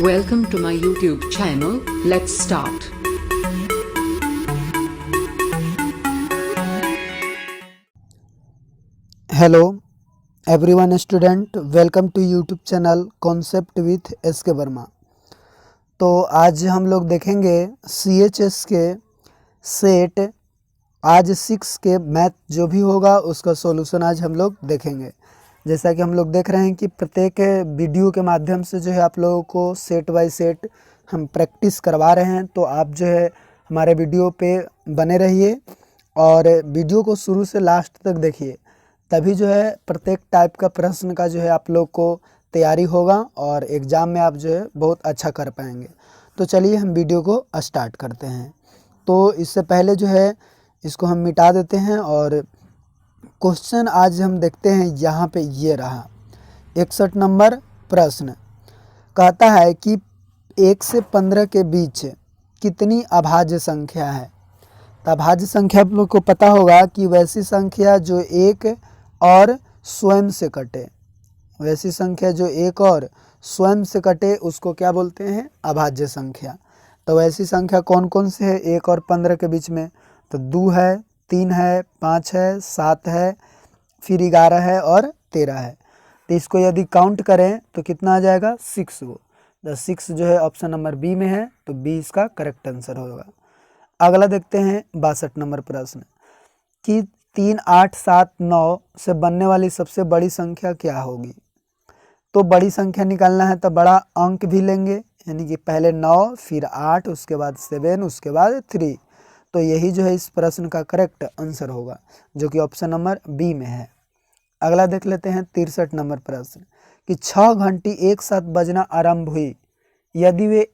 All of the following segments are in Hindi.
Welcome to my YouTube channel. Let's start. Hello everyone student, welcome to YouTube channel concept with S K Verma. तो आज हम लोग देखेंगे CHS के सेट आज 6 के मैथ जो भी होगा उसका सॉल्यूशन आज हम लोग देखेंगे। जैसा कि हम लोग देख रहे हैं कि प्रत्येक वीडियो के माध्यम से जो है आप लोगों को सेट बाय सेट हम प्रैक्टिस करवा रहे हैं। तो आप जो है हमारे वीडियो पे बने रहिए और वीडियो को शुरू से लास्ट तक देखिए, तभी जो है प्रत्येक टाइप का प्रश्न का जो है आप लोग को तैयारी होगा और एग्ज़ाम में आप जो है बहुत अच्छा कर पाएंगे। तो चलिए हम वीडियो को स्टार्ट करते हैं। तो इससे पहले जो है इसको हम मिटा देते हैं और क्वेश्चन आज हम देखते हैं। यहाँ पे ये रहा 61 नंबर प्रश्न। कहता है कि 1 से 15 के बीच कितनी अभाज्य संख्या है। तो अभाज्य संख्या आप लोग को पता होगा कि वैसी संख्या जो एक और स्वयं से कटे, वैसी संख्या जो एक और स्वयं से कटे उसको क्या बोलते हैं, अभाज्य संख्या। तो वैसी संख्या कौन कौन से है 1 और 15 के बीच में? तो 2 है, 3 है, 5 है, 7 है, फिर 11 है और 13 है। तो इसको यदि काउंट करें तो कितना आ जाएगा, 6 गो। तो 6 जो है ऑप्शन नंबर बी में है, तो बी इसका करेक्ट आंसर होगा। अगला देखते हैं 62 नंबर प्रश्न कि 3, 8, 7, 9 से बनने वाली सबसे बड़ी संख्या क्या होगी। तो बड़ी संख्या निकालना है तो बड़ा अंक भी लेंगे, यानी कि पहले 9 फिर 8 उसके बाद 7 उसके बाद 3। तो यही जो है इस प्रश्न का करेक्ट आंसर होगा, जो कि ऑप्शन नंबर बी में है। अगला देख लेते हैं 63 नंबर प्रश्न कि 6 घंटी एक साथ बजना आरंभ हुई, यदि वे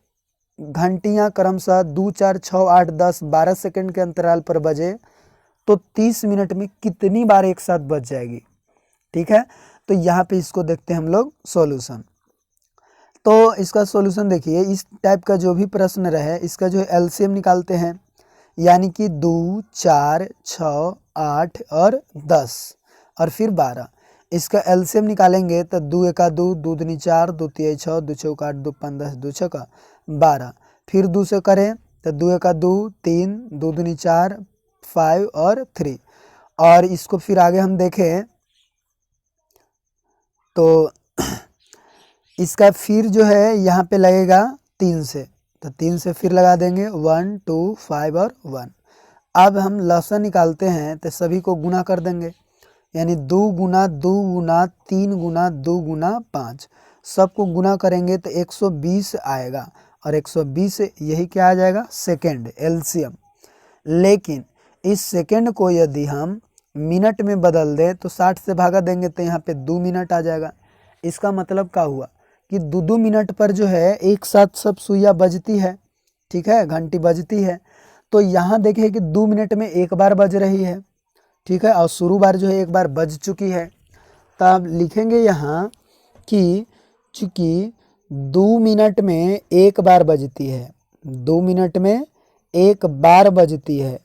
घंटियां क्रमशः 2, 4, 6, 8, 10, 12 सेकंड के अंतराल पर बजे तो 30 मिनट में कितनी बार एक साथ बज जाएगी। ठीक है, तो यहाँ पे इसको देखते हैं हम लोग सॉल्यूशन। तो इसका सॉल्यूशन देखिए, इस टाइप का जो भी प्रश्न रहे इसका जो है एलसीएम निकालते हैं, यानी कि 2, 4, 6, 8 और 10 और फिर 12। इसका एलसीएम निकालेंगे तो 2 एका 2, 2 दूनी 4, 2 तिया 6, 2 चौका 8, 2 15, 2 छक्का 12। फिर 2 से करें तो 2 एका 2, 3, 2 दूनी 4, 5 और 3। और इसको फिर आगे हम देखें तो इसका फिर जो है यहाँ पे लगेगा 3 से, तो 3 से फिर लगा देंगे 1, 2, 5 और 1। अब हम लसन निकालते हैं तो सभी को गुना कर देंगे, यानी 2 गुना 2 गुना 3 गुना 2 गुना 5, सबको गुना करेंगे तो 120 आएगा और 120 यही क्या आ जाएगा, सेकेंड एलसीएम। लेकिन इस सेकेंड को यदि हम मिनट में बदल दें तो 60 से भागा देंगे तो यहाँ पे 2 मिनट आ जाएगा। इसका मतलब क्या हुआ कि 2 मिनट पर जो है एक साथ सब सुइयाँ बजती है, ठीक है, घंटी बजती है। तो यहाँ देखिए कि 2 मिनट में एक बार बज रही है, ठीक है, और शुरू बार जो है एक बार बज चुकी है। तब लिखेंगे यहाँ कि चूँकि 2 मिनट में एक बार बजती है, 2 मिनट में एक बार बजती है,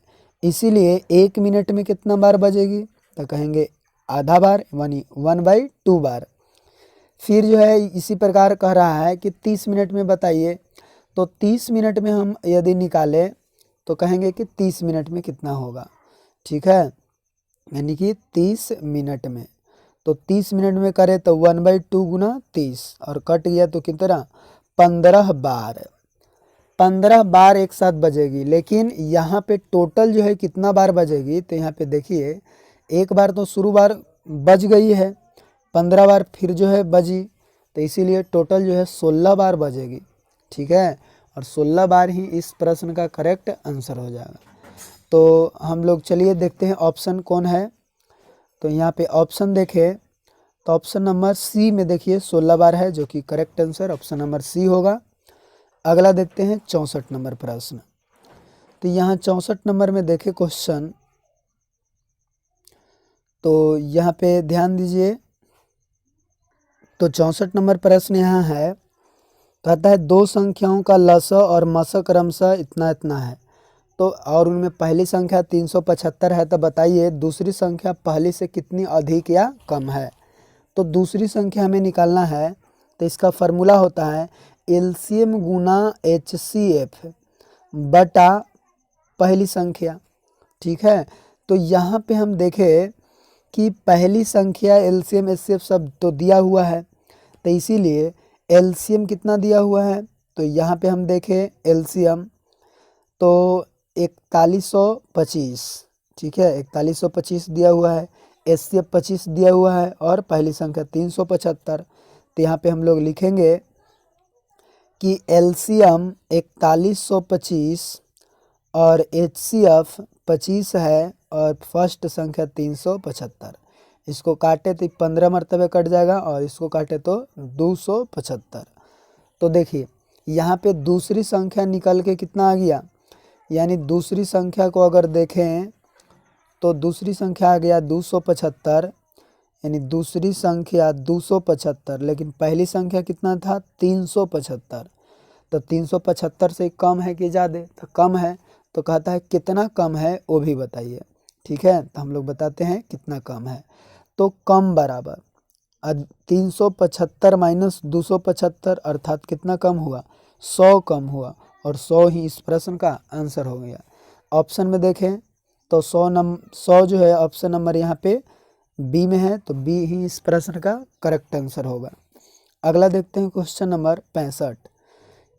इसीलिए 1 मिनट में कितना बार बजेगी, तो कहेंगे आधा बार, यानी 1/2 बार। फिर जो है इसी प्रकार कह रहा है कि 30 मिनट में बताइए, तो 30 मिनट में हम यदि निकालें तो कहेंगे कि 30 मिनट में कितना होगा, ठीक है, यानी कि 30 मिनट में। तो 30 मिनट में करें तो 1/2 गुना 30 और कट गया तो कितना, 15 बार। 15 बार एक साथ बजेगी। लेकिन यहाँ पे टोटल जो है कितना बार बजेगी, तो यहाँ पे देखिए एक बार तो शुरू बार बज गई है, 15 बार फिर जो है बजी, तो इसीलिए टोटल जो है 16 बार बजेगी, ठीक है, और 16 बार ही इस प्रश्न का करेक्ट आंसर हो जाएगा। तो हम लोग चलिए देखते हैं ऑप्शन कौन है। तो यहाँ पे ऑप्शन देखें तो ऑप्शन नंबर सी में देखिए 16 बार है, जो कि correct answer option number C होगा। अगला देखते हैं 64 नंबर प्रश्न। तो यहाँ 64 नंबर में देखें क्वेश्चन, तो यहाँ पे ध्यान दीजिए। तो 64 नंबर प्रश्न यहाँ है, कहता है 2 संख्याओं का लसा और मसा क्रमशः इतना इतना है। तो और उनमें पहली संख्या 375 है, तो बताइए दूसरी संख्या पहली से कितनी अधिक या कम है। तो दूसरी संख्या हमें निकालना है, तो इसका फार्मूला होता है एलसीएम गुना HCF बटा पहली संख्या। ठीक है, तो यहाँ पे हम देखें कि पहली संख्या एलसीएम HCF सब तो दिया हुआ है, तो इसीलिए एलसीएम कितना दिया हुआ है, तो यहाँ पे हम देखें एलसीएम तो 4125। ठीक है, 4125 दिया हुआ है, HCF 25 दिया हुआ है और पहली संख्या 375। तो यहाँ पे हम लोग लिखेंगे कि एलसीएम 4125 और HCF 25 है और फर्स्ट संख्या 375। इसको काटे तो 15 मरतबे कट जाएगा और इसको काटे तो 275। तो देखिए यहाँ पे दूसरी संख्या निकल के कितना आ गया, यानी दूसरी संख्या को अगर देखें तो दूसरी संख्या आ गया 275, यानी दूसरी संख्या 275, लेकिन पहली संख्या कितना था 375। तो 375 से कम है कि ज़्यादा, तो कम है, तो कहता है कितना कम है वो भी बताइए। ठीक है, तो हम लोग बताते हैं कितना कम है। तो कम बराबर 375 माइनस 275 अर्थात कितना कम हुआ, 100 कम हुआ, और 100 ही इस प्रश्न का आंसर हो गया। ऑप्शन में देखें तो 100 जो है ऑप्शन नंबर यहाँ पे बी में है, तो बी ही इस प्रश्न का करेक्ट आंसर होगा। अगला देखते हैं क्वेश्चन नंबर 65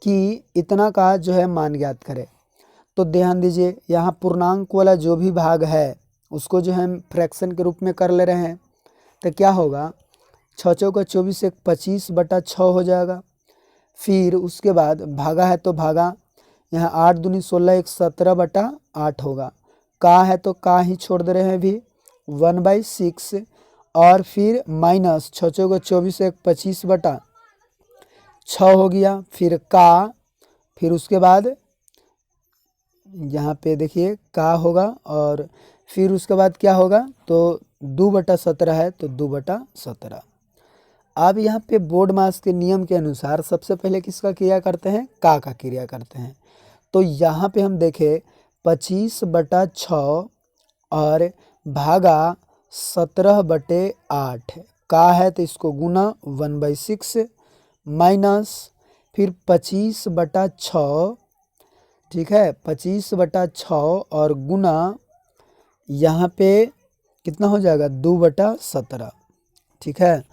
कि इतना का जो है मान ज्ञात करें। तो ध्यान दीजिए यहाँ पूर्णांक वाला जो भी भाग है उसको जो है हम फ्रैक्शन के रूप में कर ले रहे हैं, तो क्या होगा 6 चौका 24 एक 25 बटा 6 हो जाएगा। फिर उसके बाद भागा है तो भागा, यहाँ 8 दूनी 16 एक 17 बटा 8 होगा। का है तो का ही छोड़ दे रहे हैं अभी 1/6, और फिर माइनस 6 चौका 24 एक 25 बटा 6 हो गया। फिर का, फिर उसके बाद यहाँ पे देखिए का होगा, और फिर उसके बाद क्या होगा, तो 2/17 है तो 2/17। अब यहाँ पे बोर्ड मास के नियम के अनुसार सबसे पहले किसका क्रिया करते हैं, का क्रिया करते हैं। तो यहाँ पे हम देखें 25/6 और भागा 17/8, का है तो इसको गुना 1/6 माइनस फिर 25/6। ठीक है, 25/6 और गुना यहाँ पे कितना हो जाएगा 2/17। ठीक है,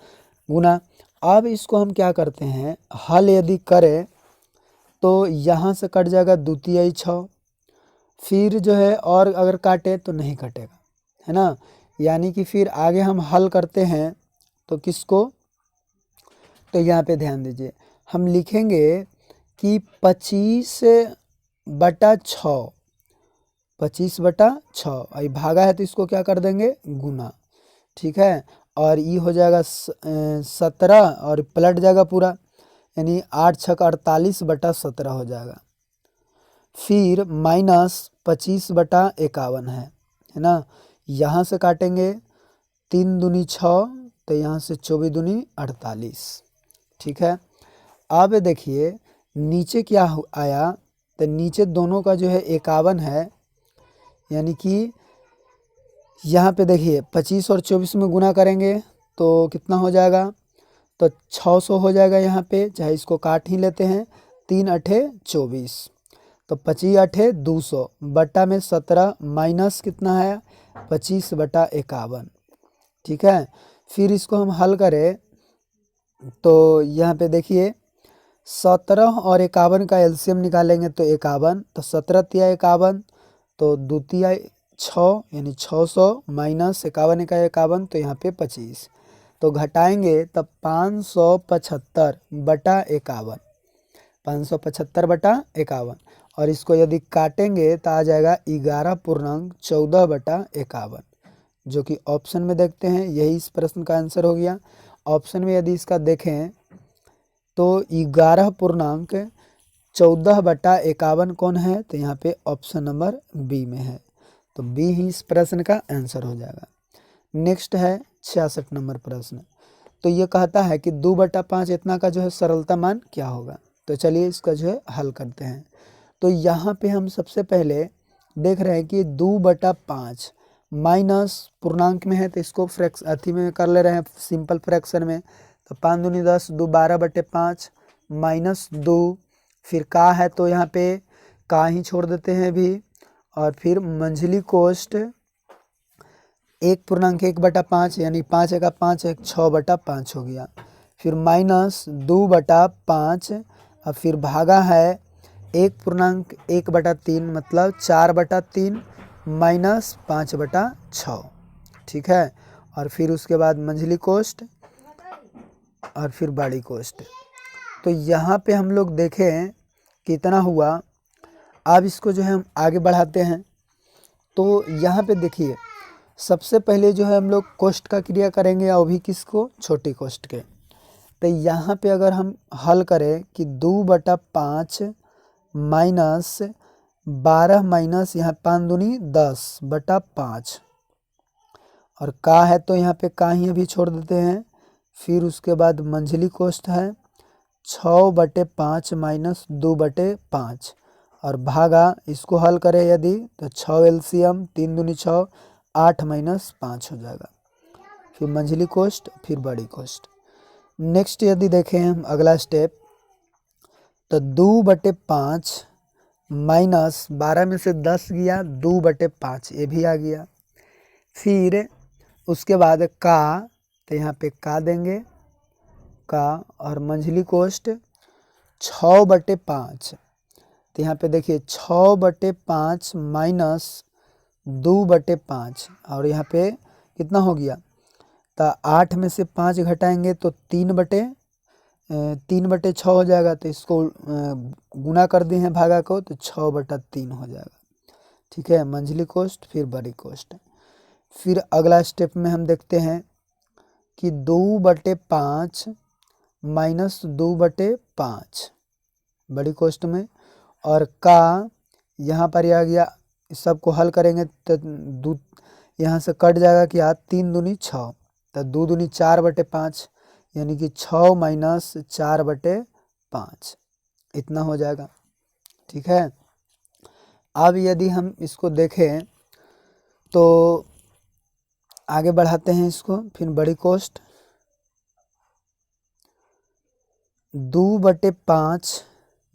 गुना। अब इसको हम क्या करते हैं, हल यदि करें तो यहाँ से कट जाएगा 2×6, फिर जो है और अगर काटे तो नहीं कटेगा, है ना। यानी कि फिर आगे हम हल करते हैं तो किसको, तो यहाँ पे ध्यान दीजिए हम लिखेंगे कि 25/6, 25/6 आई भागा है तो इसको क्या कर देंगे गुना। ठीक है, और ये हो जाएगा 17 और पलट जाएगा पूरा, यानी 8×6 48/17 हो जाएगा। फिर माइनस 25/51 है ना, यहाँ से काटेंगे 3 दूनी 6, तो यहाँ से 24 दूनी 48। ठीक है, अब देखिए नीचे क्या आया, तो नीचे दोनों का जो है 51 है, यानी कि यहाँ पे देखिए 25 और 24 में गुना करेंगे तो कितना हो जाएगा, तो 600 हो जाएगा यहाँ पे, चाहे इसको काट ही लेते हैं, 3×8 24, तो 25×8 200 बटा में 17 माइनस कितना है 25/51। ठीक है, फिर इसको हम हल करें तो यहाँ पे देखिए 17 और 51 का एलसीएम निकालेंगे तो 51, तो 17 तिया 51, तो 2 तिया 6 यानी 600 माइनस 51 का 51, तो यहाँ पे 25, तो घटाएंगे तब 575/51, 575/51, और इसको यदि काटेंगे तो आ जाएगा 11.14/51, जो कि ऑप्शन में देखते हैं यही इस प्रश्न का आंसर हो गया। ऑप्शन में यदि इसका देखें तो 11.14/51 कौन है, तो यहाँ पे ऑप्शन नंबर बी में है, तो बी ही इस प्रश्न का आंसर हो जाएगा। नेक्स्ट है 66 नंबर प्रश्न। तो ये कहता है कि 2/5 इतना का जो है सरलता मान क्या होगा। तो चलिए इसका जो है हल करते हैं। तो यहाँ पे हम सबसे पहले देख रहे हैं कि 2/5 माइनस पूर्णांक में है तो इसको अथी में कर ले रहे हैं सिंपल फ्रैक्शन में, तो 5 दूनी 10, 2 12/5, माइनस 2, फिर का है तो यहाँ पे का ही छोड़ देते हैं अभी, और फिर मंझली कोष्ट 1.1/5 यानी 5 का 5 एक 6/5 हो गया, फिर माइनस 2/5 और फिर भागा है 1.1/3 मतलब 4/3 माइनस 5/6, ठीक है। और फिर उसके बाद मंझली कोष्ट और फिर बड़ी कोष्ट। तो यहाँ पे हम लोग देखें कितना हुआ। अब इसको जो है हम आगे बढ़ाते हैं। तो यहाँ पे देखिए सबसे पहले जो है हम लोग कोष्ट का क्रिया करेंगे और भी किसको, छोटी कोष्ट के। तो यहाँ पे अगर हम हल करें कि 2/5 माइनस 12 माइनस यहाँ 5 दूनी 10/5 और का है तो यहाँ पे का ही अभी छोड़ देते हैं। फिर उसके बाद मंझली कोष्ट है 6/5 माइनस 2/5 और भागा, इसको हल करें यदि तो 6 एलसीएम 3 दूनी 6 8 माइनस 5 हो जाएगा। फिर मंझली कोष्ट फिर बड़ी कोष्ट। नेक्स्ट यदि देखें हम अगला स्टेप तो 2/5 माइनस 12 में से 10 गया 2/5 ये भी आ गया। फिर उसके बाद का तो यहाँ पे का देंगे का और मंझली कोष्ट 6/5 तो यहाँ पे देखिए 6/5 माइनस 2/5 और यहाँ पे कितना हो गया तो 8 में से 5 घटाएंगे तो 3/6 हो जाएगा। तो इसको गुना कर दिए हैं भागा को तो 6/3 हो जाएगा, ठीक है। मंझली कोष्ट फिर बड़ी कोष्ट। फिर अगला स्टेप में हम देखते हैं कि 2/5 माइनस 2/5 बड़ी कोष्ट में और का यहाँ पर आ गया। सबको हल करेंगे तो यहाँ से कट जाएगा कि 3 दूनी 6 तो 2 दूनी 4/5 यानी कि 6 माइनस 4/5 इतना हो जाएगा, ठीक है। अब यदि हम इसको देखें तो आगे बढ़ाते हैं इसको। फिर बड़ी कोष्ट 2/5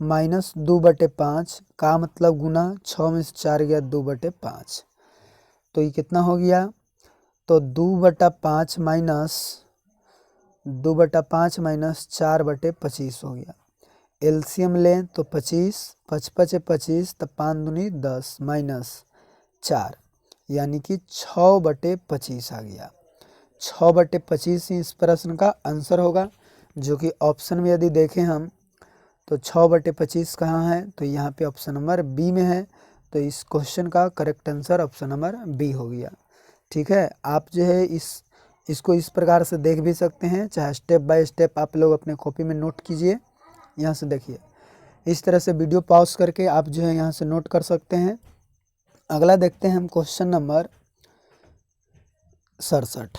माइनस 2/5 का मतलब गुना 6 में से 4 गया 2/5 तो ये कितना हो गया तो 2/5 माइनस 4/25 हो गया। एलसीएम लें तो 25 55 25 तो 5 दूनी 10 माइनस 4 यानी कि 6/25 आ गया। 6/25 ही इस प्रश्न का आंसर होगा, जो कि ऑप्शन में यदि देखें हम तो 6/25 कहाँ है तो यहाँ पे ऑप्शन नंबर बी में है। तो इस क्वेश्चन का correct answer option number B हो गया, ठीक है। आप जो है इसको इस प्रकार से देख भी सकते हैं, चाहे स्टेप बाय स्टेप आप लोग अपने कॉपी में नोट कीजिए। यहाँ से देखिए इस तरह से वीडियो पॉज करके आप जो है यहाँ से नोट कर सकते हैं। अगला देखते हैं हम क्वेश्चन नंबर 67।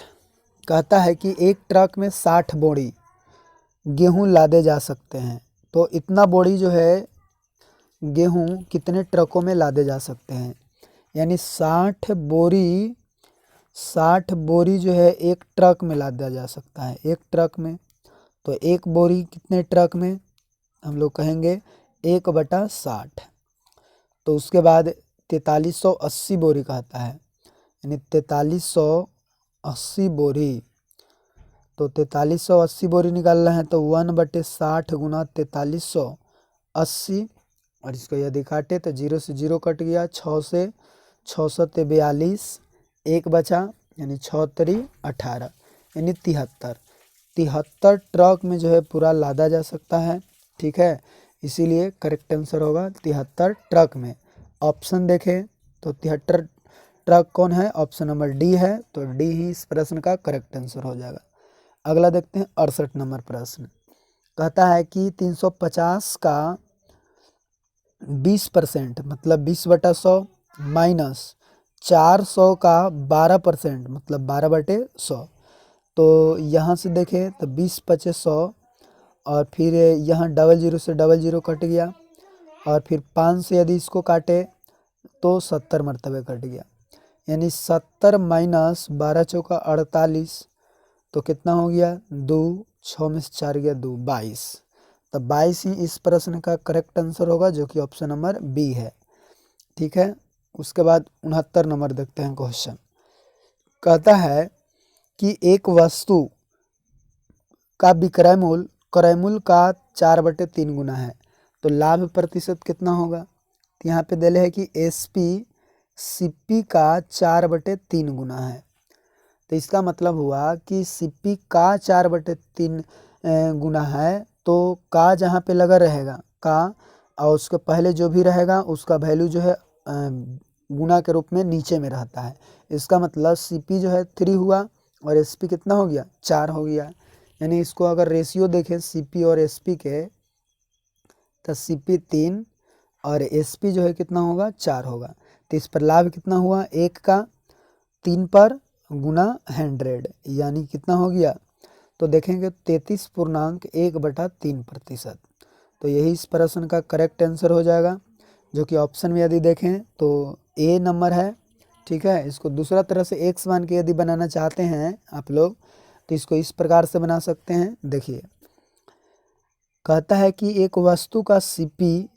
कहता है कि एक ट्रक में 60 बोरी गेहूं लादे जा सकते हैं, तो इतना बोरी जो है गेहूं कितने ट्रकों में लादे जा सकते हैं। यानी 60 बोरी जो है एक ट्रक में लादा जा सकता है, एक ट्रक में। तो एक बोरी कितने ट्रक में हम लोग कहेंगे 1/60। तो उसके बाद 4380 बोरी कहता है, यानी 4380 बोरी। तो 4380 बोरी निकालना है तो 1/60 गुना 4380 और इसको यदि काटे तो 0 से 0 कट गया, 6 से 6 सत्ते 42 एक बचा यानी 6 18 यानी 73 ट्रक में जो है पूरा लादा जा सकता है, ठीक है। इसीलिए करेक्ट आंसर होगा 73 ट्रक में। ऑप्शन देखें तो 73 ट्रक कौन है, ऑप्शन नंबर डी है। तो डी ही इस प्रश्न का करेक्ट आंसर हो जाएगा। अगला देखते हैं 68 नंबर प्रश्न। कहता है कि 350 का 20% मतलब 20/100 माइनस 400 का 12% मतलब 12/100। तो यहाँ से देखें तो 20 × 100 और फिर यहाँ 00 से 00 कट गया और फिर 5 से यदि इसको काटे तो 70 मरतबे कट गया, यानी 70 माइनस 12 चौका 48 तो कितना हो गया 2, 6 में से 4 गया 2, 22। तो तो 22 ही इस प्रश्न का करेक्ट आंसर होगा, जो कि ऑप्शन नंबर बी है। ठीक है, उसके बाद 69 नंबर देखते हैं क्वेश्चन। कहता है कि एक वस्तु का विक्रय मूल्य क्रय मूल्य का 4/3 गुना है, तो लाभ प्रतिशत कितना होगा। तो यहाँ पे दिले है कि एसपी सीपी का 4/3 गुना है। तो इसका मतलब हुआ कि सीपी का 4/3 गुना है, तो का जहाँ पे लगा रहेगा का, और उसके पहले जो भी रहेगा उसका वैल्यू जो है गुना के रूप में नीचे में रहता है। इसका मतलब सीपी जो है 3 हुआ और एसपी कितना हो गया, 4 हो गया। यानी इसको अगर रेशियो देखें सीपी और एसपी के, तो सीपी 3 और एसपी जो है कितना होगा, 4 होगा। तो इस पर लाभ कितना हुआ, 1 का 3 पर गुना 100, यानी कितना हो गया, तो देखेंगे 33.1/3%। तो यही इस प्रश्न का करेक्ट आंसर हो जाएगा, जो कि ऑप्शन में यदि देखें तो ए नंबर है। ठीक है, इसको दूसरा तरह से एक्स मान के यदि बनाना चाहते हैं आप लोग, तो इसको इस प्रकार से बना सकते हैं। देखिए, कहता है कि एक वस्तु का सीपी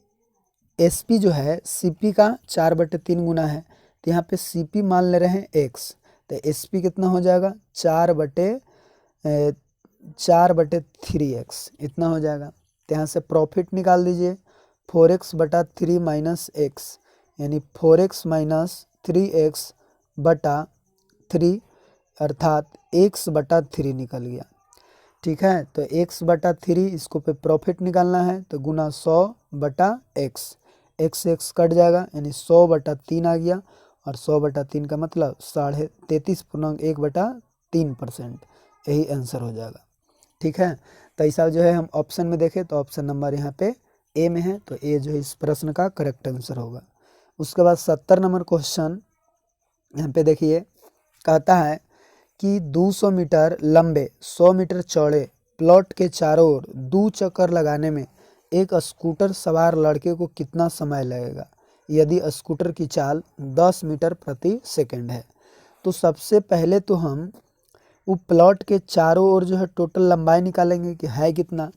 एसपी जो है सीपी का 4/3 गुना है, तो यहाँ पे सीपी मान ले रहे हैं एक्स, तो एसपी कितना हो जाएगा, 4/3x इतना हो जाएगा। तो यहाँ से प्रॉफिट निकाल दीजिए, 4x/3 माइनस एक्स, यानी 4x माइनस 3x/3 अर्थात x/3 निकल गया। ठीक है, तो x/3 इसको पे प्रॉफिट निकालना है, तो गुना 100/x, x कट जाएगा, यानी 100/3 आ गया, और 100/3 का मतलब 33.1/3%, यही आंसर हो जाएगा। ठीक है, तो ऐसा जो है हम ऑप्शन में देखें तो ऑप्शन नंबर यहाँ पे ए में है, तो ए जो है इस प्रश्न का करेक्ट आंसर होगा। उसके बाद 70 नंबर क्वेश्चन यहाँ पे देखिए, कहता है कि 200 मीटर लंबे 100 मीटर चौड़े प्लॉट के चारों ओर 2 चक्कर लगाने में एक स्कूटर सवार लड़के को कितना समय लगेगा, यदि स्कूटर की चाल 10 मीटर प्रति सेकंड है। तो सबसे पहले तो हम वो प्लॉट के चारों ओर जो है टोटल लंबाई निकालेंगे कि है कितना।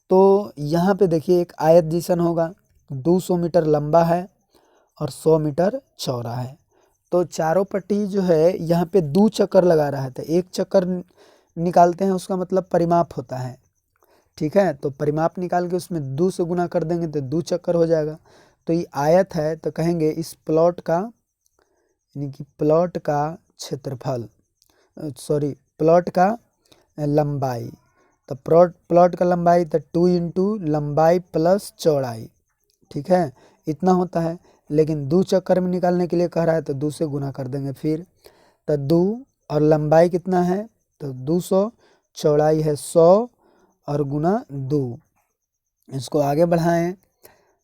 तो यहाँ पे देखिए एक आयत जैसन होगा, 200 मीटर लंबा है और 100 मीटर चौड़ा है। तो चारों पट्टी जो है यहाँ पे 2 चक्कर लगा रहा है, तो एक चक्कर निकालते हैं, उसका मतलब परिमाप होता है। ठीक है, तो परिमाप निकाल के उसमें 2 से गुना कर देंगे तो 2 चक्कर हो जाएगा। तो ये आयत है, तो कहेंगे इस प्लॉट का, यानी कि प्लॉट का क्षेत्रफल, प्लॉट का लंबाई, तो प्लॉट का लंबाई तो 2 इंटू लंबाई प्लस चौड़ाई। ठीक है, इतना होता है, लेकिन 2 चक्कर में निकालने के लिए कह रहा है तो 2 से गुना कर देंगे फिर। तो 2 और लंबाई कितना है, तो 200, चौड़ाई है 100 और गुना 2। इसको आगे बढ़ाएं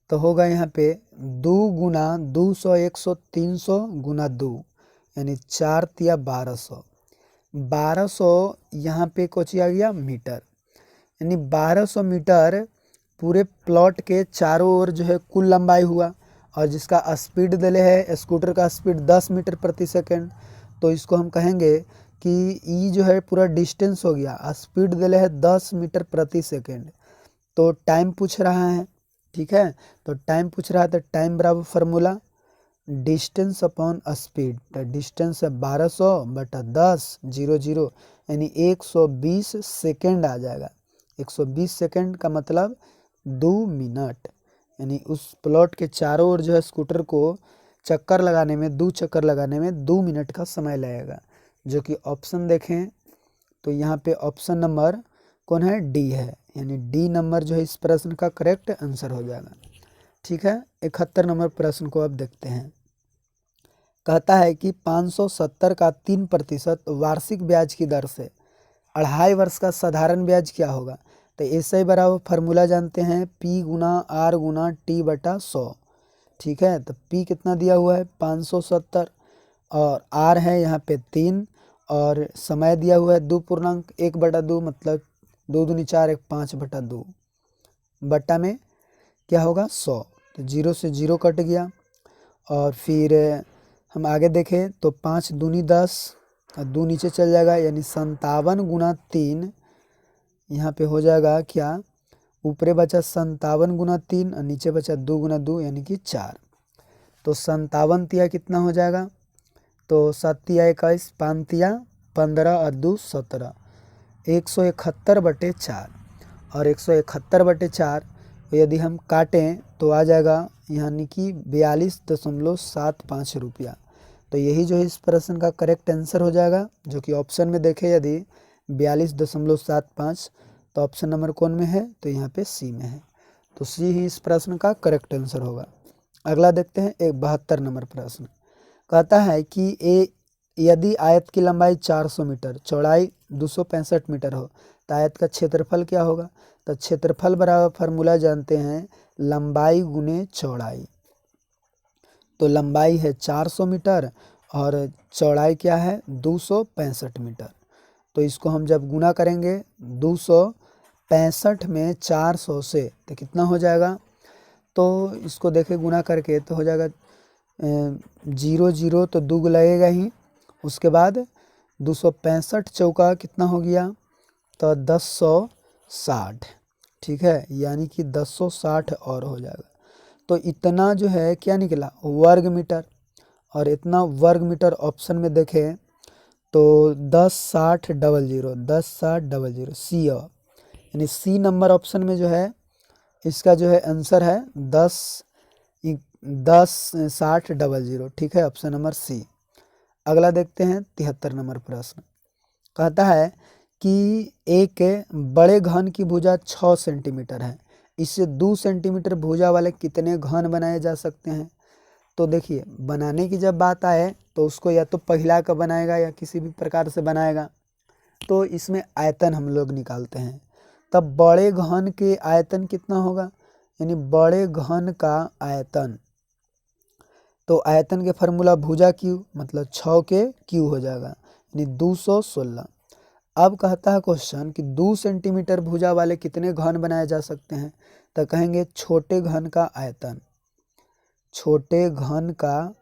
तो होगा यहाँ पे 2 गुना 200 100 300 गुना 2, यानी 4 तिया 1200। 1200 यहाँ पे कोची आ गया मीटर, यानी 1200 मीटर पूरे प्लॉट के चारों ओर जो है कुल लंबाई हुआ। और जिसका स्पीड दिले है, स्कूटर का स्पीड 10 मीटर प्रति सेकंड, तो इसको हम कहेंगे कि ई जो है पूरा डिस्टेंस हो गया, स्पीड दिले है 10 मीटर प्रति सेकंड। तो टाइम पूछ रहा है, ठीक है, तो टाइम पूछ रहा है, तो टाइम बराबर फार्मूला डिस्टेंस अपॉन स्पीड, तो डिस्टेंस है 1200/10 00, यानी 120 सेकेंड आ जाएगा। 120 सेकेंड का मतलब 2 मिनट, यानी उस प्लॉट के चारों ओर जो है स्कूटर को चक्कर लगाने में 2 चक्कर लगाने में 2 मिनट का समय लगेगा। जो कि ऑप्शन देखें तो यहाँ पे ऑप्शन नंबर कौन है, डी है, यानी डी नंबर जो है इस प्रश्न का करेक्ट आंसर हो जाएगा। ठीक है, 71 नंबर प्रश्न को अब देखते हैं। कहता है कि 570 का 3% वार्षिक ब्याज की दर से 2.5 वर्ष का साधारण ब्याज क्या होगा। तो ऐसे बराबर फार्मूला जानते हैं, P गुना R गुना T/100। ठीक है, तो P कितना दिया हुआ है 570 और R है यहाँ पे 3 और समय दिया हुआ है 2.1/2, मतलब 2 दूनी 4 1 5/2 बट्टा में क्या होगा 100, तो 0 से 0 कट गया। और फिर हम आगे देखें तो 5 दूनी 10 और 2 नीचे चल जाएगा, यानी 57 गुना 3 यहाँ पे हो जाएगा क्या ऊपरे बचा 57 गुना 3 और नीचे बचा 2 गुना 2 यानी कि 4। तो 57 तिया कितना हो जाएगा, तो 7 तिया 21, 5 तिया 15 और 2 17, 171/4। और 171/4 यदि हम काटें तो आ जाएगा यानी कि 42.75 रुपया। तो यही जो है इस प्रश्न का करेक्ट आंसर हो जाएगा, जो कि ऑप्शन में देखें यदि 42.75, तो ऑप्शन नंबर कौन में है, तो यहाँ पे सी में है। तो सी ही इस प्रश्न का करेक्ट आंसर होगा। अगला देखते हैं 72 नंबर प्रश्न। कहता है कि यदि आयत की लंबाई 400 मीटर, चौड़ाई 265 मीटर हो तो आयत का क्षेत्रफल क्या होगा। तो क्षेत्रफल बराबर फार्मूला जानते हैं, लंबाई गुने चौड़ाई। तो लंबाई है 400 मीटर और चौड़ाई क्या है 265 मीटर। तो इसको हम जब गुना करेंगे 265 में 400 से तो कितना हो जाएगा, तो इसको देखें गुना करके तो हो जाएगा 0 0 तो 2 लगेगा ही। उसके बाद 265 चौका कितना हो गया, तो 1060, ठीक है, यानी कि 1060 और हो जाएगा। तो इतना जो है क्या निकला, वर्ग मीटर। और इतना वर्ग मीटर ऑप्शन में देखें तो 106000 सी, यानी सी नंबर ऑप्शन में जो है इसका जो है आंसर है 106000, ठीक है, ऑप्शन नंबर सी। अगला देखते हैं 73 नंबर प्रश्न। कहता है कि एक बड़े घन की भुजा 6 सेंटीमीटर है, इससे 2 सेंटीमीटर भुजा वाले कितने घन बनाए जा सकते हैं। तो देखिए बनाने की जब बात आए तो उसको या तो पहिला का बनाएगा या किसी भी प्रकार से बनाएगा। तो इसमें आयतन हम लोग निकालते हैं, तब बड़े घन के आयतन कितना होगा, यानी बड़े घन का आयतन, तो आयतन के फार्मूला भुजा क्यू मतलब 6 के क्यू हो जाएगा, यानी 216। अब कहता है क्वेश्चन कि 2 सेंटीमीटर भुजा वाले कितने घन बनाए जा सकते हैं। तो कहेंगे छोटे घन का आयतन, छोटे घन का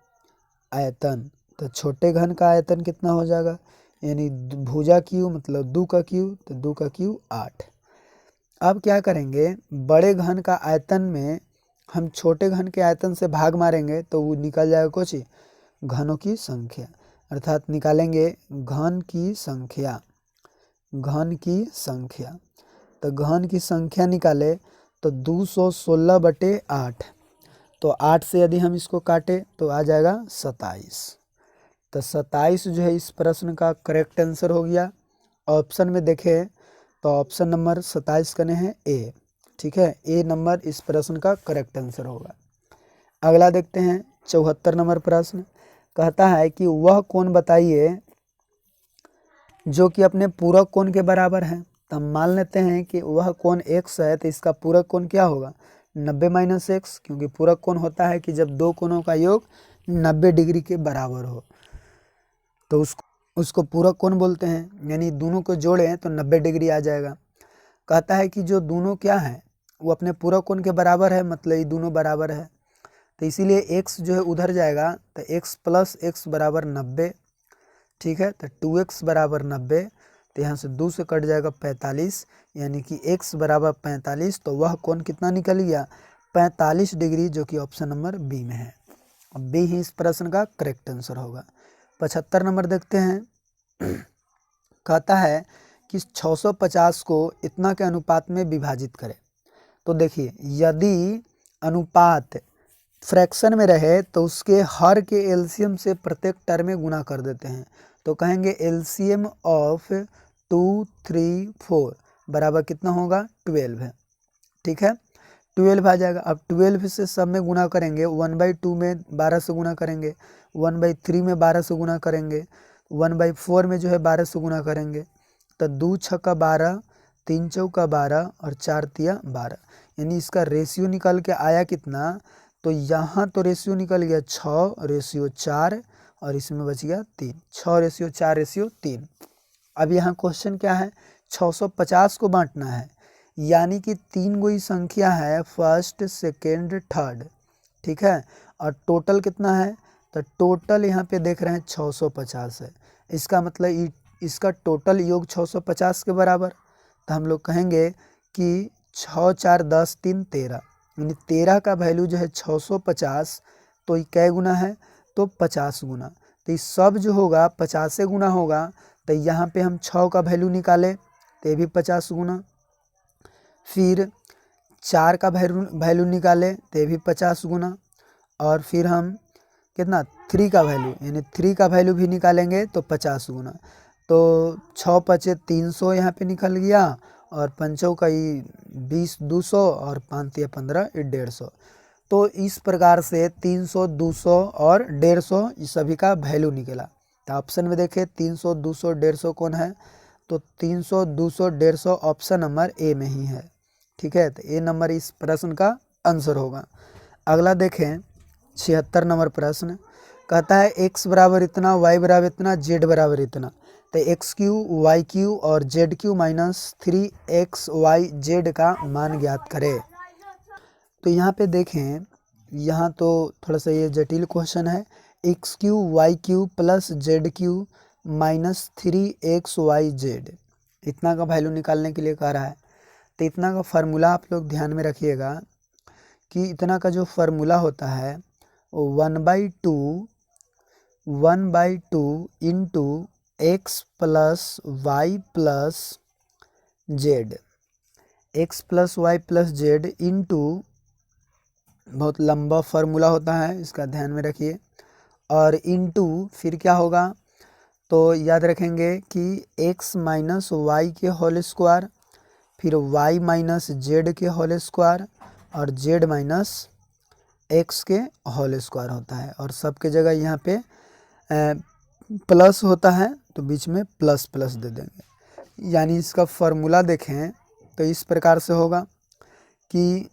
आयतन। तो छोटे घन का आयतन कितना हो जाएगा, यानी भुजा क्यू मतलब 2 का क्यू, तो 2 का क्यू 8। अब क्या करेंगे, बड़े घन का आयतन में हम छोटे घन के आयतन से भाग मारेंगे तो वो निकल जाएगा कुछ घनों की संख्या, अर्थात निकालेंगे घन की संख्या, घन की संख्या। तो घन की संख्या निकाले तो 216/8, तो 8 से यदि हम इसको काटे तो आ जाएगा 27। तो 27 जो है इस प्रश्न का करेक्ट आंसर हो गया। ऑप्शन में देखें तो ऑप्शन नंबर 27 कने हैं ए, ठीक है, ए नंबर इस प्रश्न का करेक्ट आंसर होगा। अगला देखते हैं 74 नंबर प्रश्न। कहता है कि वह कोण बताइए जो कि अपने पूरक कोण के बराबर है। तो हम मान लेते हैं कि वह कोण x है, तो इसका पूरक कोण क्या होगा 90 - x, क्योंकि पूरक कोण होता है कि जब दो कोणों का योग 90 डिग्री के बराबर हो तो उसको पूरक कोण बोलते हैं, यानी दोनों को जोड़ें तो 90 डिग्री आ जाएगा। कहता है कि जो दोनों क्या है वो अपने पूरक कोण के बराबर है, मतलब ये दोनों बराबर है, तो इसीलिए x जो है उधर जाएगा, तो x + x = 90, ठीक है। तो 2x = 90, तो यहाँ से 2 से कट जाएगा 45, यानी कि x = 45। तो वह कोण कितना निकल गया 45 डिग्री, जो कि ऑप्शन नंबर बी में है। अब बी ही इस प्रश्न का करेक्ट आंसर होगा। 75 नंबर देखते हैं। कहता है कि 650 को इतना के अनुपात में विभाजित करें। तो देखिए यदि अनुपात फ्रैक्शन में रहे तो उसके हर के एलसीएम से प्रत्येक टर्म में गुना कर देते हैं। तो कहेंगे एलसीएम ऑफ 2, 3, 4 बराबर कितना होगा 12 है, ठीक है, 12 आ जाएगा। अब 12 से सब में गुना करेंगे, 1/2 में 12 से गुना करेंगे, 1/3 में 12 से गुना करेंगे, 1/4 में जो है 12 से गुना करेंगे। तो 2 × 6 = 12, 3 × 4 = 12 और 4 × 3 = 12, यानी इसका रेशियो निकल के आया कितना, तो यहाँ तो रेशियो निकल गया 6:4 और इसमें बच गया 3, 6:4:3। अब यहाँ क्वेश्चन क्या है 650 को बांटना है, यानी कि 3 गो संख्या है, फर्स्ट, सेकेंड, थर्ड, ठीक है, और टोटल कितना है, तो टोटल यहाँ पे देख रहे हैं 650 है। इसका मतलब इसका टोटल योग 650 के बराबर। तो हम लोग कहेंगे कि 6 4 10 3 13, यानी 13 का वैल्यू जो है 650, तो ये कै गुना है, तो 50 गुना। तो ये सब जो होगा 50 से गुना होगा। तो यहाँ पे हम 6 का वैल्यू निकाले तो ये भी 50 गुना, फिर 4 का वैल्यू निकाले तो ये भी 50 गुना, और फिर हम कितना 3 का वैल्यू, यानी 3 का वैल्यू भी निकालेंगे तो 50 गुना। तो 6 पचे 300 यहाँ पे निकल गया, और 5 का 20 200, और 5 या 15 ये 150। तो इस प्रकार से 300 200 और 150 इस सभी का वैल्यू निकला। तो ऑप्शन में देखें 300 200 150 कौन है, तो 300 200 150 ऑप्शन नंबर ए में ही है। ठीक है, तो ए नंबर इस प्रश्न का आंसर होगा। अगला देखें 76 नंबर प्रश्न, कहता है x बराबर इतना, y बराबर इतना, z बराबर इतना। तो एक्स क्यू वाई क्यू और जेड क्यू माइनस 3xyz का मान ज्ञात करें। तो यहाँ पे देखें, यहाँ तो थोड़ा सा ये जटिल क्वेश्चन है। X cube y cube plus Z cube minus 3xyz, इतना का वैल्यू निकालने के लिए कह रहा है। तो इतना का फार्मूला आप लोग ध्यान में रखिएगा कि इतना का जो फार्मूला होता है वो 1/2 into x plus Y plus z, x plus Y plus Z into, बहुत लंबा फार्मूला होता है, इसका ध्यान में रखिए, और इंटू फिर क्या होगा, तो याद रखेंगे कि x माइनस वाई के होल स्क्वायर, फिर y माइनस जेड के होल स्क्वायर, और z माइनस x के होल स्क्वायर होता है। और सबके जगह यहाँ पे प्लस होता है, तो बीच में प्लस प्लस दे देंगे। यानी इसका फार्मूला देखें तो इस प्रकार से होगा कि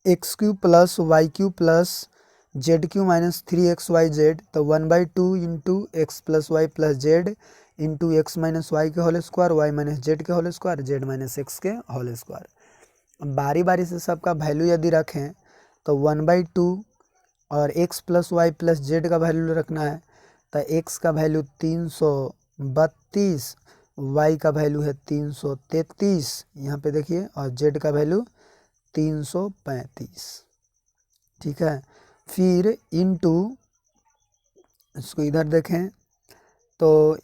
X cube plus Y cube plus Z cube minus 3xyz, तो 1/2 into x plus Y plus Z into X minus Y के whole square, Y minus Z के whole square, Z minus X के होल स्क्वायर। बारी बारी से सबका वैल्यू यदि रखें तो 1/2 और x plus Y plus z का वैल्यू रखना है, तो एक्स का वैल्यू 332, वाई का वैल्यू है 333 यहाँ पे देखिए, और जेड का वैल्यू 335। ठीक है, फिर इंटू, इसको इधर देखें तो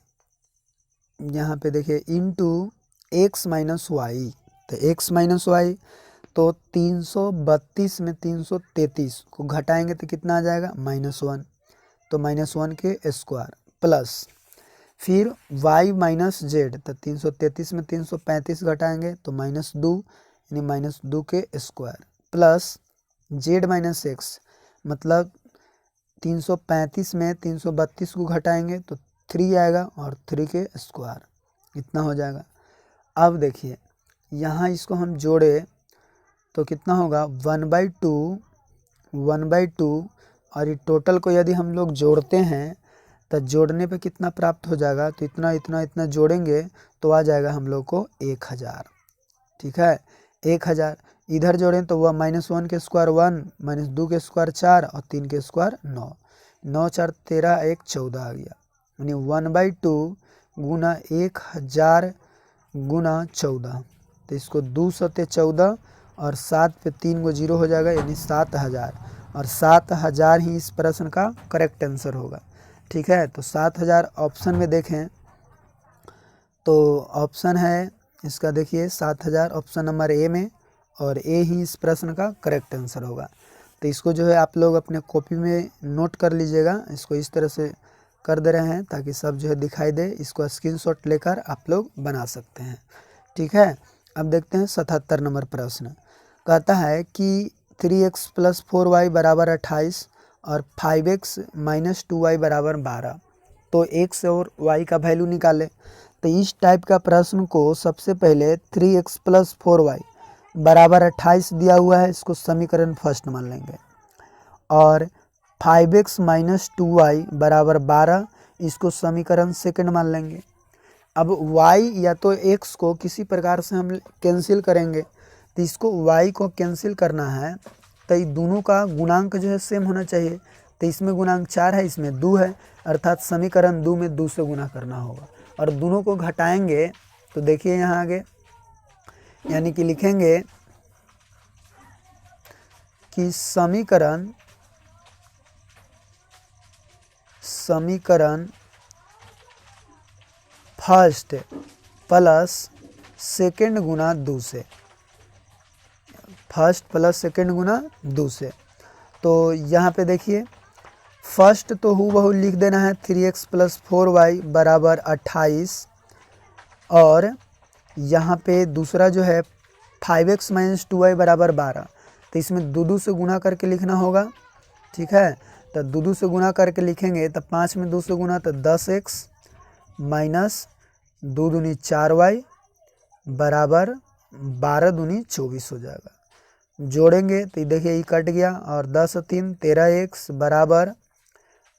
यहाँ पे देखिए इंटू एक्स माइनस वाई, तो एक्स माइनस वाई, तो 332 में 333 को घटाएंगे तो कितना आ जाएगा, -1, तो -1 के स्क्वायर प्लस, फिर y माइनस जेड, तो 333 में 335 घटाएंगे तो -2, यानी -2 के square plus z minus x, मतलब 335 में 332 को घटाएंगे तो 3 आएगा, और 3 के स्क्वायर, इतना हो जाएगा। अब देखिए यहाँ इसको हम जोड़े तो कितना होगा 1/2, और ये टोटल को यदि हम लोग जोड़ते हैं तो जोड़ने पे कितना प्राप्त हो जाएगा, तो इतना इतना इतना जोड़ेंगे तो आ जाएगा हम लोग को 1000। ठीक है, 1000 इधर जोड़ें तो वह -1 के स्क्वायर 1, -2 के स्क्वायर 4, और 3 के स्क्वायर 9, 9 4 13, 1 14 आ गया, यानी 1/2 गुना 1000 गुना 14, तो इसको 2 सत्ते 14, और 7 पे 3 गो 0 हो जाएगा, यानी 7000, और 7000 ही इस प्रश्न का करेक्ट आंसर होगा। ठीक है, तो 7000 ऑप्शन में देखें तो ऑप्शन है इसका, देखिए 7000 ऑप्शन नंबर ए में, और ए ही इस प्रश्न का करेक्ट आंसर होगा। तो इसको जो है आप लोग अपने कॉपी में नोट कर लीजिएगा, इसको इस तरह से कर दे रहे हैं ताकि सब जो है दिखाई दे, इसको स्क्रीनशॉट लेकर आप लोग बना सकते हैं। ठीक है, अब देखते हैं 77 नंबर प्रश्न, कहता है कि 3x प्लस 4y बराबर 28 और 5x माइनस 2y बराबर 12, तो x और y का वैल्यू निकाले। तो इस टाइप का प्रश्न को सबसे पहले 3x प्लस 4y बराबर 28 दिया हुआ है, इसको समीकरण फर्स्ट मान लेंगे, और 5x माइनस 2y बराबर 12, इसको समीकरण सेकंड मान लेंगे। अब y या तो x को किसी प्रकार से हम कैंसिल करेंगे, तो इसको y को कैंसिल करना है तो ये दोनों का गुणांक जो है सेम होना चाहिए। तो इसमें गुणांक 4 है, इसमें 2 है, अर्थात समीकरण 2 में 2 से गुना करना होगा, और दोनों को घटाएंगे तो देखिए यहाँ आगे यानी कि लिखेंगे कि समीकरण फर्स्ट प्लस सेकंड गुना 2 से, फर्स्ट प्लस सेकंड गुना 2 से। तो यहाँ पे देखिए फर्स्ट तो हूबहू लिख देना है 3x प्लस 4y बराबर 28, और यहाँ पे दूसरा जो है 5x माइनस 2y बराबर 12। तो इसमें दो से गुना करके लिखना होगा, ठीक है। तो दो से गुना करके लिखेंगे तो 5 में 2 से गुना तो 10x माइनस 2 दूनी 4y बराबर 12 दूनी 24 हो जाएगा। जोड़ेंगे तो देखिए ये कट गया, और 10 और 3 13x बराबर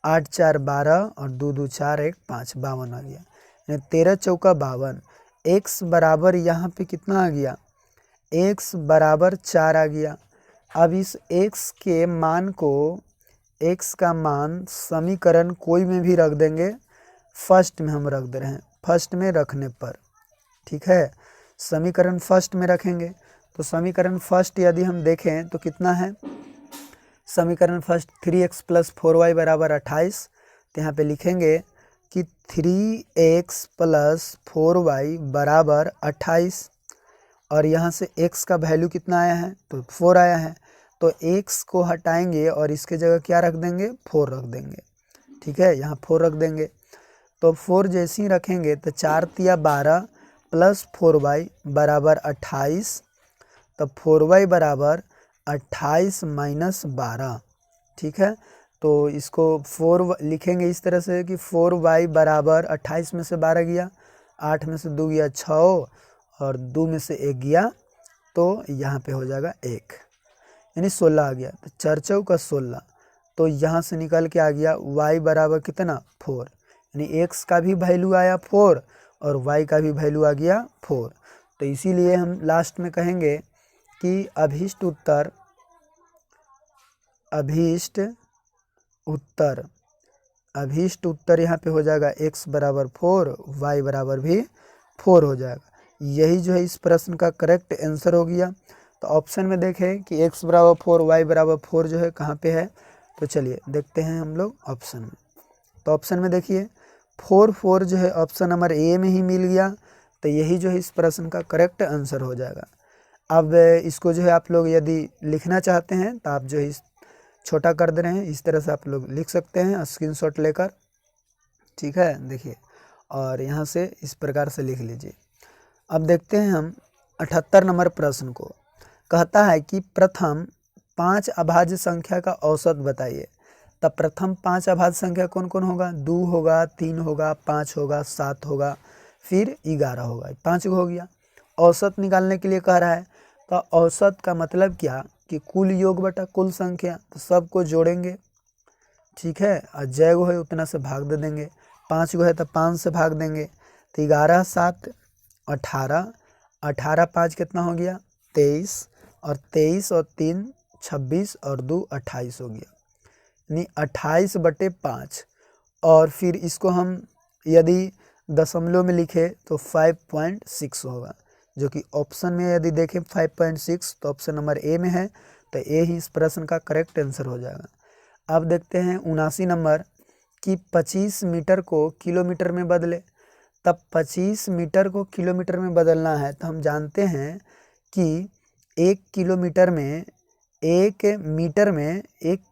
8 4 12 और 2 2 4 1 5 52 आ गया, यानी 13 चौका 52। x बराबर यहाँ पे कितना आ गया, x बराबर 4 आ गया। अब इस x के मान को, x का मान समीकरण कोई में भी रख देंगे, फर्स्ट में हम रख दे रहे हैं, फर्स्ट में रखने पर, ठीक है। समीकरण फर्स्ट में रखेंगे तो समीकरण फर्स्ट यदि हम देखें तो कितना है, समीकरण फर्स्ट 3x प्लस 4y बराबर 28। तो यहाँ पे लिखेंगे कि 3x प्लस 4y बराबर 28, और यहाँ से x का वैल्यू कितना आया है तो 4 आया है, तो x को हटाएंगे और इसके जगह क्या रख देंगे, 4 रख देंगे, ठीक है। यहाँ 4 रख देंगे, तो 4 जैसे ही रखेंगे तो 4 तिया 12 प्लस 4y बराबर 28, तो 4y बराबर 28 माइनस 12, ठीक है। तो इसको 4 लिखेंगे इस तरह से कि 4y बराबर 28 में से 12 गया, 8 में से 2 गया 6, और 2 में से 1 गया, तो यहाँ पे हो जाएगा 1, यानी 16 आ गया। तो 4 चौका 16, तो यहाँ से निकल के आ गया y बराबर कितना 4, यानी x का भी वैल्यू आया 4 और y का भी वैल्यू आ गया 4। तो इसीलिए हम लास्ट में कहेंगे कि अभीष्ट उत्तर यहाँ पे हो जाएगा x बराबर 4, y बराबर भी 4 हो जाएगा। यही जो है इस प्रश्न का करेक्ट आंसर हो गया। तो ऑप्शन में देखें कि x बराबर 4 y बराबर 4 जो है कहाँ पे है, तो चलिए देखते हैं हम लोग ऑप्शन में। तो ऑप्शन में देखिए 4 जो है ऑप्शन नंबर ए में ही मिल गया, तो यही जो है इस प्रश्न का करेक्ट आंसर हो जाएगा। अब इसको जो है आप लोग यदि लिखना चाहते हैं तो आप जो है छोटा कर दे रहे हैं, इस तरह से आप लोग लिख सकते हैं स्क्रीनशॉट लेकर, ठीक है। देखिए और यहाँ से इस प्रकार से लिख लीजिए। अब देखते हैं हम 78 नंबर प्रश्न को। कहता है कि प्रथम 5 अभाज्य संख्या का औसत बताइए। तब प्रथम 5 अभाज्य संख्या कौन कौन होगा, 2 होगा, 3 होगा, 5 होगा, 7 होगा, फिर 11 होगा, 5 हो गया। औसत निकालने के लिए कह रहा है, तो औसत का मतलब क्या कि कुल योग बटा कुल संख्या, तो सबको जोड़ेंगे, ठीक है, और जय गो है उतना से भाग दे देंगे, 5 गो है तो 5 से भाग देंगे, तो 11 7 18, 18 5 कितना हो गया 23, और 23 और 3 26 और 2 28 हो गया, यानी 28/5। और फिर इसको हम यदि दशमलव में लिखे तो 5.6 होगा, जो कि ऑप्शन में यदि देखें 5.6 तो ऑप्शन नंबर ए में है, तो ए ही इस प्रश्न का करेक्ट आंसर हो जाएगा। अब देखते हैं 79 नंबर कि 25 मीटर को किलोमीटर में बदले। तब 25 मीटर को किलोमीटर में बदलना है तो हम जानते हैं कि 1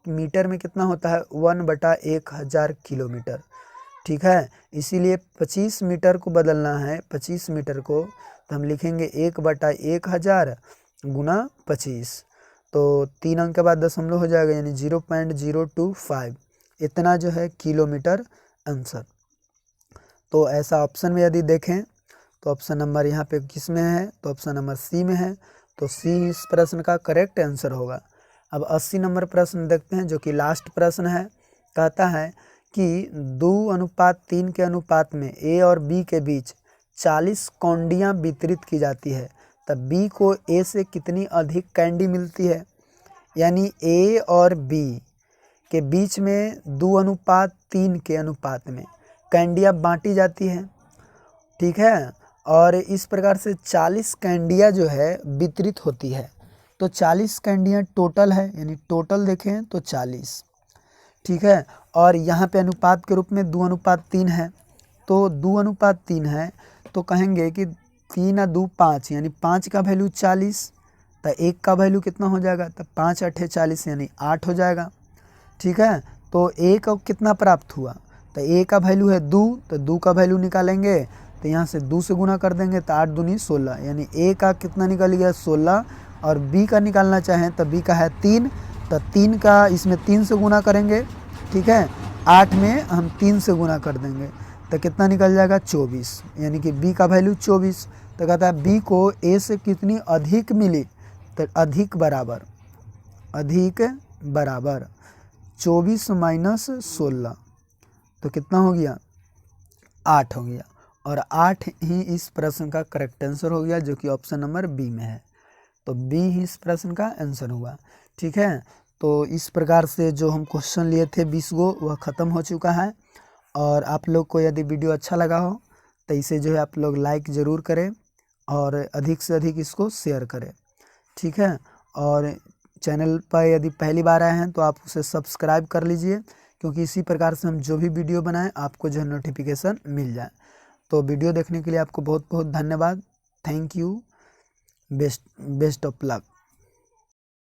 मीटर में कितना होता है 1/1000 किलोमीटर, ठीक है। इसीलिए 25 मीटर को बदलना है, 25 मीटर को तो हम लिखेंगे 1/1000 गुना 25, तो 3 अंक के बाद दशमलव हो जाएगा, यानी 0.025, इतना जो है किलोमीटर आंसर। तो ऐसा ऑप्शन में यदि देखें तो ऑप्शन नंबर यहाँ पे किस में है, तो ऑप्शन नंबर सी में है, तो सी इस प्रश्न का करेक्ट आंसर होगा। अब 80 नंबर प्रश्न देखते हैं, जो कि लास्ट प्रश्न है। कहता है कि 2:3 के अनुपात में ए और बी के बीच 40 कौंडियाँ वितरित की जाती है, तब बी को ए से कितनी अधिक कैंडी मिलती है। यानी ए और बी के बीच में 2:3 के अनुपात में कैंडियाँ बांटी जाती है, ठीक है। और इस प्रकार से 40 कैंडियाँ जो है वितरित होती है। तो 40 कैंडियाँ टोटल है, यानी टोटल देखें तो 40, ठीक है। और यहाँ पे अनुपात के रूप में 2:3 है। तो 2:3 है तो कहेंगे कि 3 × 2 = 5, यानी 5 का वैल्यू 40, तो 1 का वैल्यू कितना हो जाएगा, तो 5 × 8 = 40, यानी 8 हो जाएगा, ठीक है। तो ए का कितना प्राप्त हुआ, तो ए का वैल्यू है 2, तो 2 का वैल्यू निकालेंगे तो यहाँ से 2 से गुना कर देंगे तो 8 दूनी 16, यानी ए का कितना निकल गया 16। और बी का निकालना चाहें तो बी का है 3, तो 3 का इसमें 3 से गुना करेंगे, ठीक है। 8 में हम 3 से गुना कर देंगे तो कितना निकल जाएगा 24, यानी कि बी का वैल्यू 24। तो कहता है बी को ए से कितनी अधिक मिली, तो अधिक बराबर 24 - 16, तो कितना हो गया 8 हो गया। और 8 ही इस प्रश्न का करेक्ट आंसर हो गया, जो कि ऑप्शन नंबर बी में है। तो बी ही इस प्रश्न का आंसर हुआ, ठीक है। तो इस प्रकार से जो हम क्वेश्चन लिए थे 20 गो, वह ख़त्म हो चुका है। और आप लोग को यदि वीडियो अच्छा लगा हो तो इसे जो है आप लोग लाइक ज़रूर करें और अधिक से अधिक इसको शेयर करें, ठीक है। और चैनल पर यदि पहली बार आए हैं तो आप उसे सब्सक्राइब कर लीजिए, क्योंकि इसी प्रकार से हम जो भी वीडियो बनाएं आपको जो है नोटिफिकेशन मिल जाए। तो वीडियो देखने के लिए आपको बहुत बहुत धन्यवाद। Thank you. Best of luck.